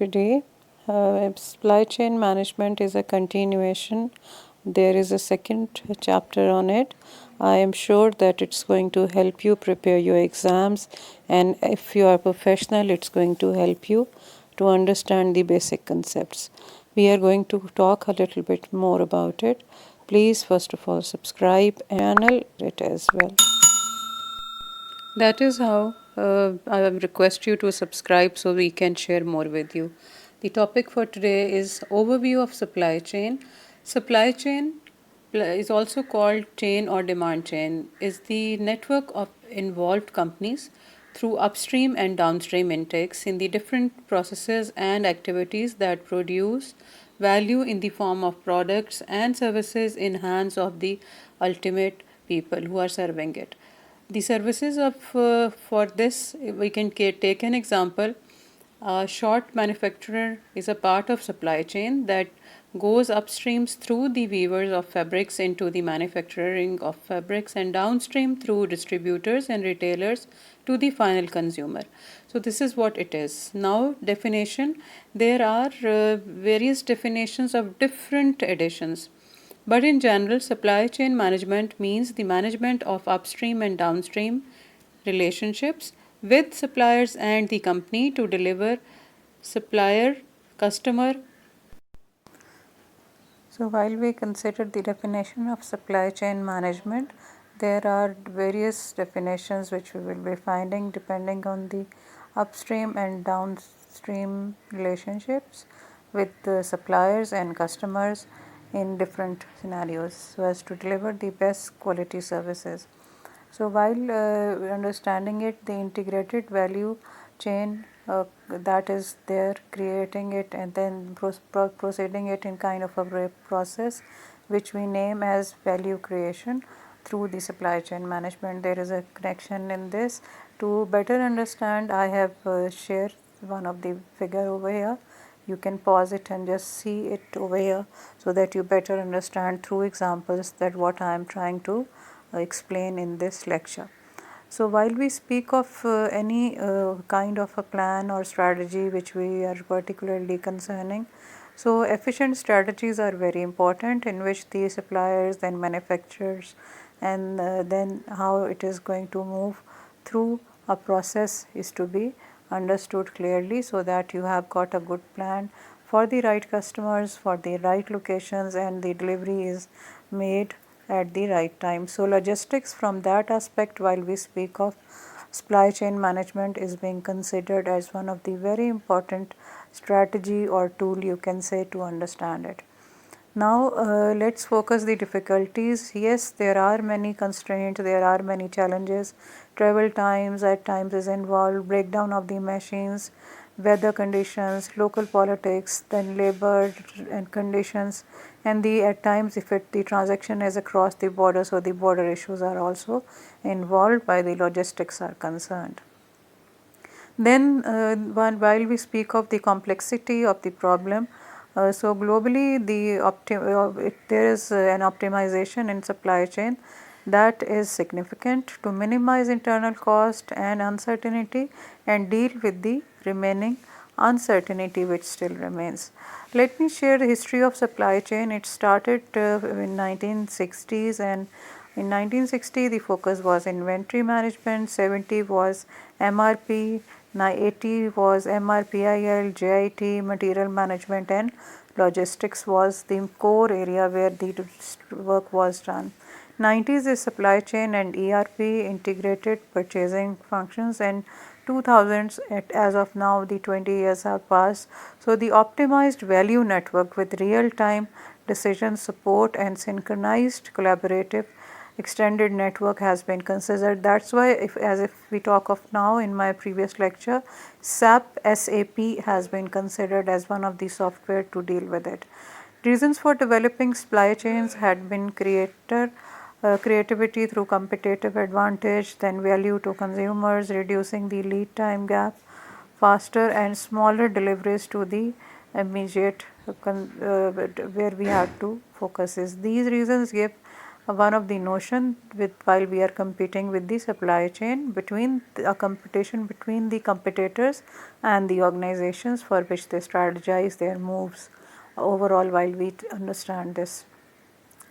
everybody. Supply chain management is a continuation. There is a second chapter on it. I am sure that it's going to help you prepare your exams, and if you are a professional, it's going to help you to understand the basic concepts. We are going to talk a little bit more about it. Please, first of all, subscribe and channel it as well. That is how I request you to subscribe so we can share more with you. The topic for today is overview of supply chain. Supply chain is also called chain or demand chain, is the network of involved companies through upstream and downstream intakes in the different processes and activities that produce value in the form of products and services in hands of the ultimate people who are serving it. The services of for this we can take an example. A short manufacturer is a part of supply chain that goes upstreams through the weavers of fabrics into the manufacturing of fabrics and downstream through distributors and retailers to the final consumer. So this is what it is. Now definition, there are various definitions of different editions. But in general, supply chain management means the management of upstream and downstream relationships with suppliers and the company to deliver supplier customer. So, while we consider the definition of supply chain management, there are various definitions which we will be finding depending on the upstream and downstream relationships with the suppliers and customers in different scenarios so as to deliver the best quality services. So, while understanding it, the integrated value chain that is there, creating it and then proceeding it in kind of a process which we name as value creation through the supply chain management. There is a connection in this. To better understand, I have shared one of the figure over here. You can pause it and just see it over here so that you better understand through examples that what I am trying to explain in this lecture. So, while we speak of any kind of a plan or strategy which we are particularly concerning, so efficient strategies are very important in which the suppliers then manufacturers and then how it is going to move through a process is to be understood clearly so that you have got a good plan for the right customers, for the right locations, and the delivery is made at the right time. So, logistics from that aspect, while we speak of supply chain management, is being considered as one of the very important strategy or tool you can say to understand it. Now, let's focus the difficulties. Yes, there are many constraints, there are many challenges. Travel times at times is involved, breakdown of the machines, weather conditions, local politics, then labor and conditions, and the at times if the transaction is across the border, so the border issues are also involved by the logistics are concerned. Then, while we speak of the complexity of the problem, so globally there is an optimization in supply chain that is significant to minimize internal cost and uncertainty and deal with the remaining uncertainty which still remains. Let me share the history of supply chain. It started in 1960s, and in 1960 the focus was inventory management, 70 was MRP, 80 was MRPIL, JIT, material management, and logistics was the core area where the work was done. 90s is supply chain and ERP, integrated purchasing functions, and 2000s as of now the 20 years have passed. So, the optimized value network with real time decision support and synchronized collaborative extended network has been considered. That's why if we talk of now in my previous lecture, SAP has been considered as one of the software to deal with it. Reasons for developing supply chains had been creativity through competitive advantage, then value to consumers, reducing the lead time gap, faster and smaller deliveries to the immediate where we have to focus is. These reasons give one of the notion with while we are competing with the supply chain, between a competition between the competitors and the organizations for which they strategize their moves overall, while we understand this.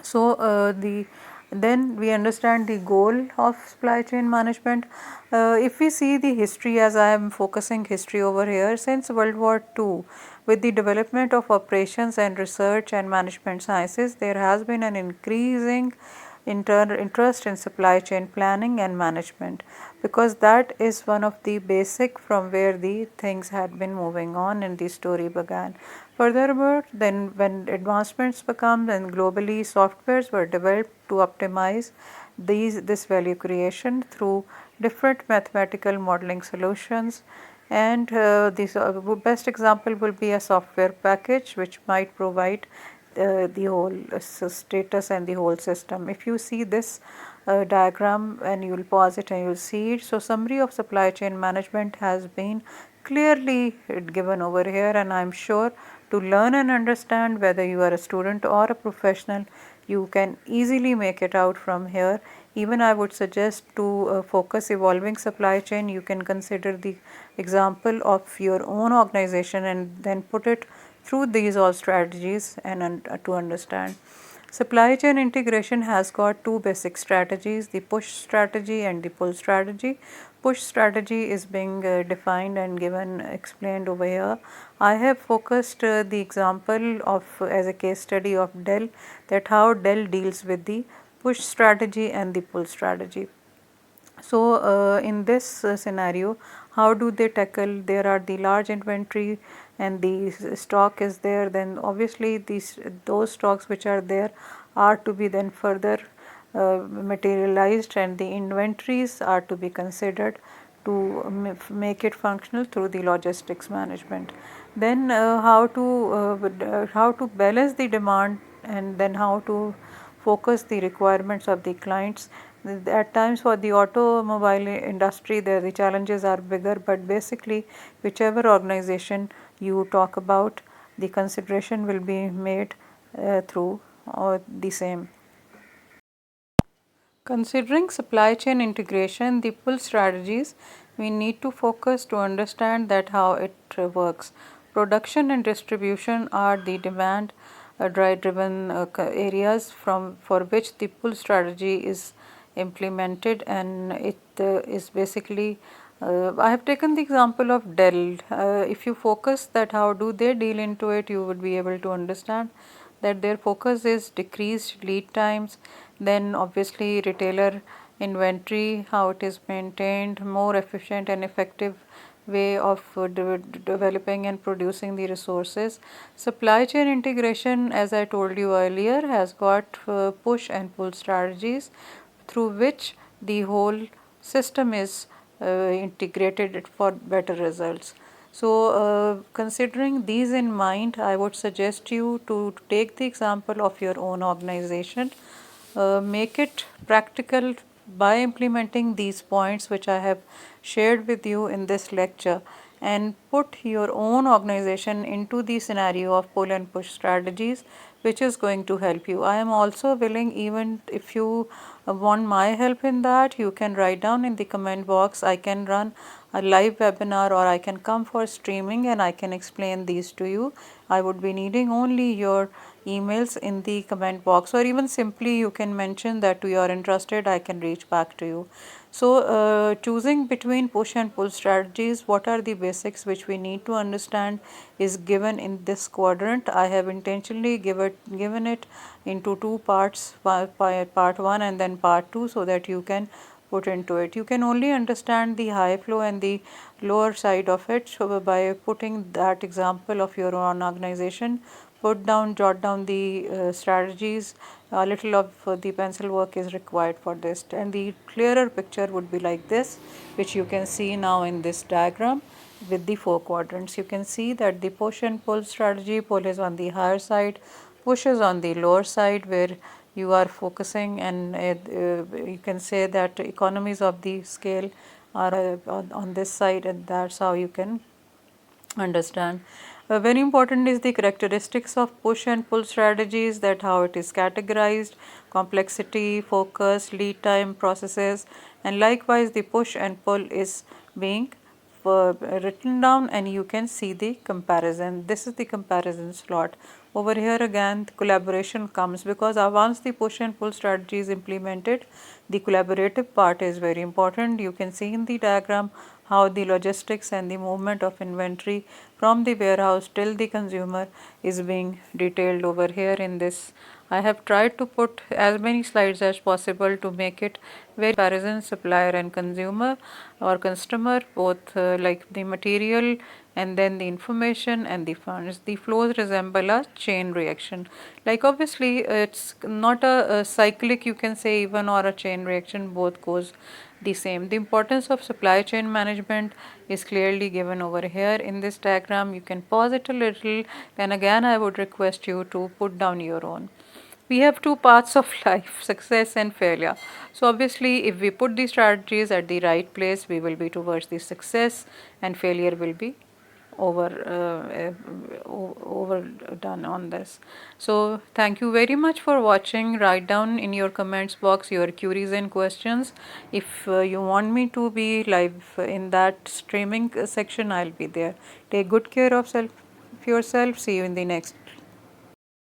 So, the then we understand the goal of supply chain management. If we see the history, as I am focusing history over here, since World War II, with the development of operations and research and management sciences, there has been an increasing interest in supply chain planning and management, because that is one of the basic from where the things had been moving on and the story began. Furthermore, then when advancements become, then globally softwares were developed to optimize this value creation through different mathematical modeling solutions. And this best example will be a software package which might provide the whole status and the whole system. If you see this diagram and you will pause it and you will see it. So, summary of supply chain management has been clearly given over here, and I am sure to learn and understand, whether you are a student or a professional, you can easily make it out from here. Even I would suggest to focus evolving supply chain, you can consider the example of your own organization and then put it through these all strategies and to understand. Supply chain integration has got two basic strategies, the push strategy and the pull strategy. Push strategy is being defined and given explained over here. I have focused the example of as a case study of Dell, that how Dell deals with the push strategy and the pull strategy. So, in this scenario, how do they tackle? There are the large inventory and the stock is there, then obviously those stocks which are there are to be then further materialized, and the inventories are to be considered to make it functional through the logistics management. Then how to balance the demand, and then how to focus the requirements of the clients. At times for the automobile industry, the challenges are bigger, but basically whichever organization you talk about, the consideration will be made through the same. Considering supply chain integration, the pull strategies, we need to focus to understand that how it works. Production and distribution are the demand driven areas from for which the pull strategy is implemented, and it is basically I have taken the example of Dell. If you focus that how do they deal into it, you would be able to understand that their focus is decreased lead times, then obviously retailer inventory, how it is maintained, more efficient and effective way of developing and producing the resources. Supply chain integration, as I told you earlier, has got push and pull strategies through which the whole system is integrated for better results. So, considering these in mind, I would suggest you to take the example of your own organization, make it practical by implementing these points which I have shared with you in this lecture, and put your own organization into the scenario of pull and push strategies, which is going to help you. I am also willing, even if you want my help in that, you can write down in the comment box. I can run a live webinar, or I can come for streaming and I can explain these to you. I would be needing only your emails in the comment box, or even simply you can mention that you are interested, I can reach back to you. So, choosing between push and pull strategies, what are the basics which we need to understand is given in this quadrant. I have intentionally given it into two parts, part 1 and then part 2, so that you can put into it. You can only understand the high flow and the lower side of it, so by putting that example of your own organization, jot down the strategies. A little of the pencil work is required for this, and the clearer picture would be like this, which you can see now in this diagram with the 4 quadrants. You can see that the push and pull strategy, pull is on the higher side, push is on the lower side, where you are focusing, and you can say that economies of the scale are on this side, and that's how you can understand. Very important is the characteristics of push and pull strategies, that how it is categorized, complexity, focus, lead time, processes, and likewise the push and pull is being written down, and you can see the comparison. This is the comparison slot. Over here again the collaboration comes, because once the push and pull strategy is implemented, the collaborative part is very important. You can see in the diagram how the logistics and the movement of inventory from the warehouse till the consumer is being detailed over here in this. I have tried to put as many slides as possible to make it very comparison supplier and consumer or customer, both like the material and then the information and the funds. The flows resemble a chain reaction. Like obviously it's not a cyclic, you can say, even, or a chain reaction, both goes the same. The importance of supply chain management is clearly given over here in this diagram. You can pause it a little, and again I would request you to put down your own. We have two paths of life, success and failure. So obviously if we put the strategies at the right place, we will be towards the success, and failure will be overdone on this. So thank you very much for watching. Write down in your comments box your queries and questions. If you want me to be live in that streaming section, I'll be there. Take good care of yourself. See you in the next